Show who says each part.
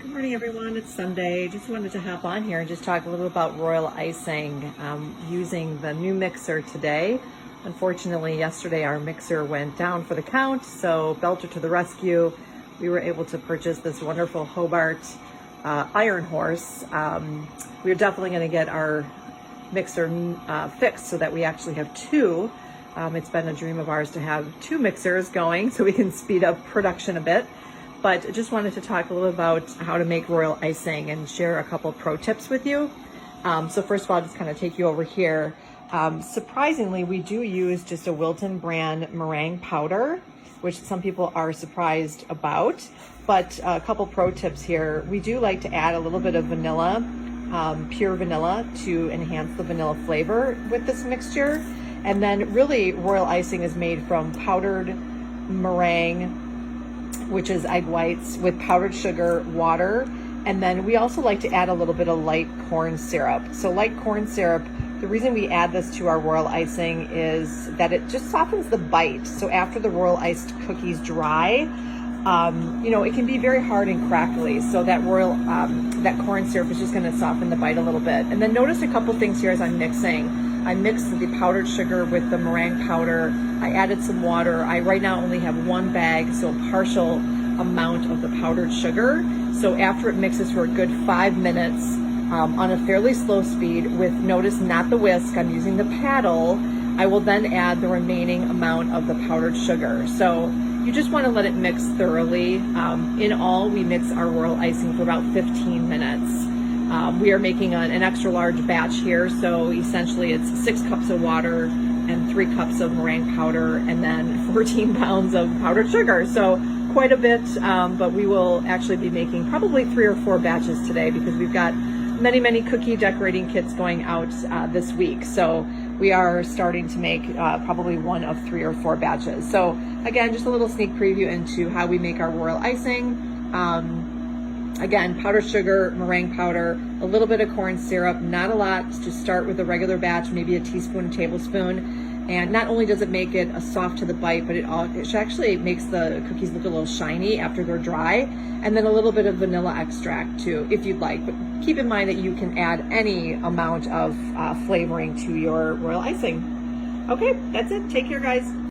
Speaker 1: Good morning, everyone. It's Sunday. Just wanted to hop on here and just talk a little about royal icing using the new mixer today. Unfortunately, yesterday our mixer went down for the count, so Belter to the rescue. We were able to purchase this wonderful Hobart Iron Horse. We're definitely going to get our mixer fixed so that we actually have two. It's been a dream of ours to have two mixers going so we can speed up production a bit. But I just wanted to talk a little about how to make royal icing and share a couple pro tips with you. So first of all, I'll just kind of take you over here. Surprisingly, we do use just a Wilton brand meringue powder, which some people are surprised about. But a couple pro tips here. We do like to add a little bit of vanilla, pure vanilla, to enhance the vanilla flavor with this mixture. And then really royal icing is made from powdered meringue, which is egg whites, with powdered sugar, water, and then we also like to add a little bit of light corn syrup. So light corn syrup, the reason we add this to our royal icing is that it just softens the bite. So after the royal iced cookies dry, it can be very hard and crackly. So that that corn syrup is just gonna soften the bite a little bit. And then notice a couple things here as I'm mixing. I mixed the powdered sugar with the meringue powder. I added some water. I right now only have one bag, so a partial amount of the powdered sugar. So after it mixes for a good 5 minutes on a fairly slow speed with, notice, not the whisk, I'm using the paddle, I will then add the remaining amount of the powdered sugar. So you just want to let it mix thoroughly. In all, we mix our royal icing for about 15 minutes. We are making an extra large batch here, so essentially it's 6 cups of water and 3 cups of meringue powder and then 14 pounds of powdered sugar. So quite a bit, but we will actually be making probably 3 or 4 batches today because we've got many cookie decorating kits going out this week. So we are starting to make probably one of 3 or 4 batches. So again, just a little sneak preview into how we make our royal icing. Again, powdered sugar, meringue powder, a little bit of corn syrup, not a lot. Just start with a regular batch, maybe a teaspoon, tablespoon. And not only does it make it soft to the bite, but it actually makes the cookies look a little shiny after they're dry. And then a little bit of vanilla extract too, if you'd like. But keep in mind that you can add any amount of flavoring to your royal icing. Okay, that's it. Take care, guys.